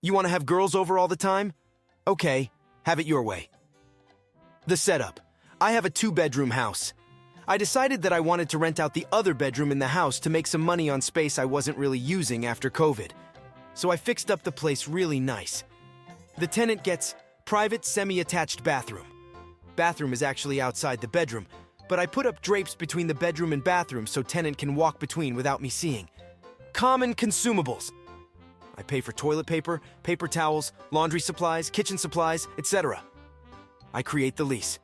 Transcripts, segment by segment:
You want to have girls over all the time? Okay, have it your way. The setup. I have a 2-bedroom house. I decided that I wanted to rent out the other bedroom in the house to make some money on space I wasn't really using after COVID. So I fixed up the place really nice. The tenant gets private semi-attached bathroom. Bathroom is actually outside the bedroom, but I put up drapes between the bedroom and bathroom so tenant can walk between without me seeing. Common consumables. I pay for toilet paper, paper towels, laundry supplies, kitchen supplies, etc. I create the lease.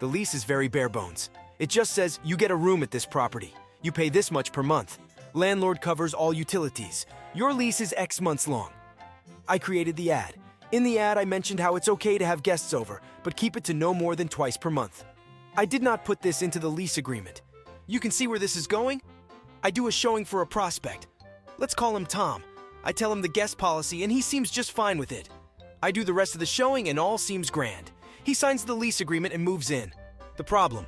The lease is very bare bones. It just says you get a room at this property. You pay this much per month. Landlord covers all utilities. Your lease is X months long. I created the ad. In the ad, I mentioned how it's okay to have guests over, but keep it to no more than twice per month. I did not put this into the lease agreement. You can see where this is going? I do a showing for a prospect. Let's call him Tom. I tell him the guest policy and he seems just fine with it. I do the rest of the showing and all seems grand. He signs the lease agreement and moves in. The problem.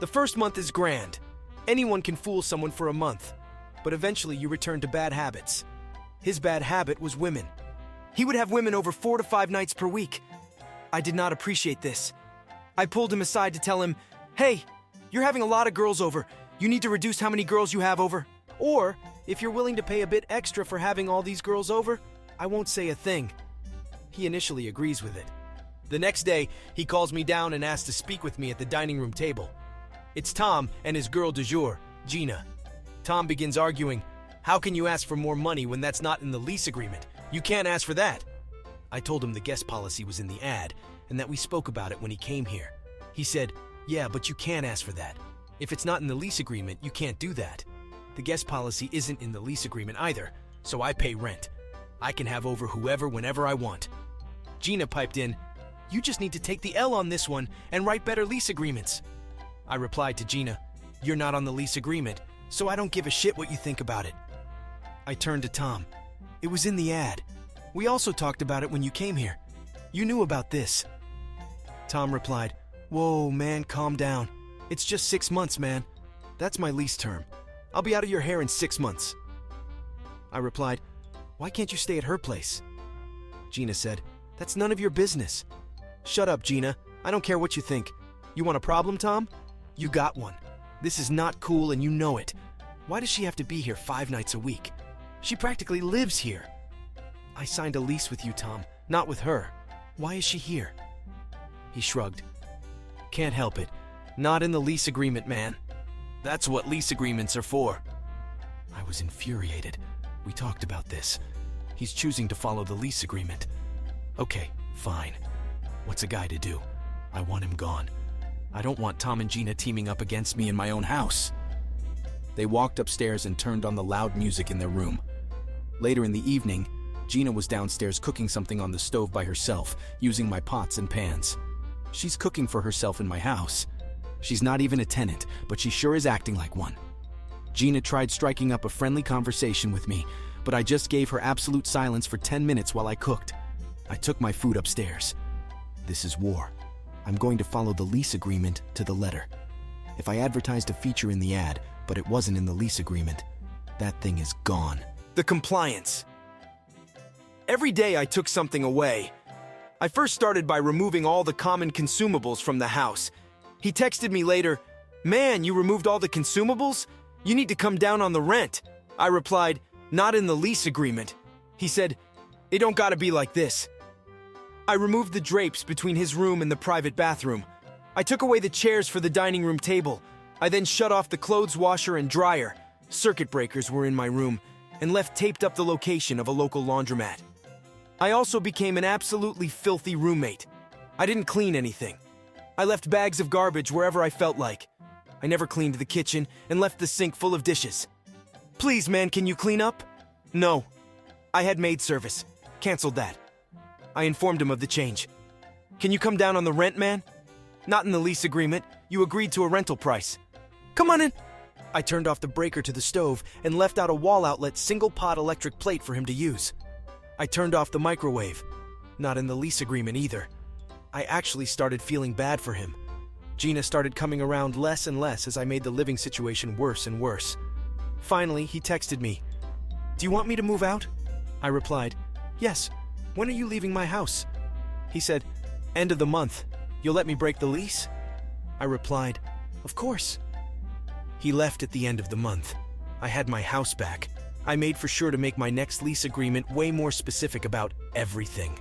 The first month is grand. Anyone can fool someone for a month. But eventually you return to bad habits. His bad habit was women. He would have women over 4 to 5 nights per week. I did not appreciate this. I pulled him aside to tell him, hey, you're having a lot of girls over. You need to reduce how many girls you have over. Or, if you're willing to pay a bit extra for having all these girls over, I won't say a thing. He initially agrees with it. The next day, he calls me down and asks to speak with me at the dining room table. It's Tom and his girl du jour, Gina. Tom begins arguing, how can you ask for more money when that's not in the lease agreement? You can't ask for that. I told him the guest policy was in the ad and that we spoke about it when he came here. He said, yeah, but you can't ask for that. If it's not in the lease agreement, you can't do that. The guest policy isn't in the lease agreement either, so I pay rent. I can have over whoever whenever I want. Gina piped in, you just need to take the L on this one and write better lease agreements. I replied to Gina, you're not on the lease agreement, so I don't give a shit what you think about it. I turned to Tom. It was in the ad. We also talked about it when you came here. You knew about this. Tom replied, whoa, man, calm down. It's just 6 months, man. That's my lease term. I'll be out of your hair in 6 months. I replied, why can't you stay at her place? Gina said, that's none of your business. Shut up, Gina. I don't care what you think. You want a problem, Tom? You got one. This is not cool and you know it. Why does she have to be here 5 nights a week? She practically lives here. I signed a lease with you, Tom, not with her. Why is she here? He shrugged. Can't help it. Not in the lease agreement, man. That's what lease agreements are for. I was infuriated. We talked about this. He's choosing to follow the lease agreement. Okay, fine. What's a guy to do? I want him gone. I don't want Tom and Gina teaming up against me in my own house. They walked upstairs and turned on the loud music in their room. Later in the evening, Gina was downstairs cooking something on the stove by herself, using my pots and pans. She's cooking for herself in my house. She's not even a tenant, but she sure is acting like one. Gina tried striking up a friendly conversation with me, but I just gave her absolute silence for 10 minutes while I cooked. I took my food upstairs. This is war. I'm going to follow the lease agreement to the letter. If I advertised a feature in the ad, but it wasn't in the lease agreement, that thing is gone. The compliance. Every day I took something away. I first started by removing all the common consumables from the house. He texted me later, man, you removed all the consumables? You need to come down on the rent. I replied, not in the lease agreement. He said, it don't gotta be like this. I removed the drapes between his room and the private bathroom. I took away the chairs for the dining room table. I then shut off the clothes washer and dryer. Circuit breakers were in my room, and left taped up the location of a local laundromat. I also became an absolutely filthy roommate. I didn't clean anything. I left bags of garbage wherever I felt like. I never cleaned the kitchen and left the sink full of dishes. Please, man, can you clean up? No. I had maid service. Canceled that. I informed him of the change. Can you come down on the rent, man? Not in the lease agreement. You agreed to a rental price. Come on in. I turned off the breaker to the stove and left out a wall outlet single-pot electric plate for him to use. I turned off the microwave. Not in the lease agreement either. I actually started feeling bad for him. Gina started coming around less and less as I made the living situation worse and worse. Finally, he texted me. Do you want me to move out? I replied, yes, "When are you leaving my house?" He said, "End of the month. You'll let me break the lease?" I replied, "Of course." He left at the end of the month. I had my house back. I made for sure to make my next lease agreement way more specific about everything.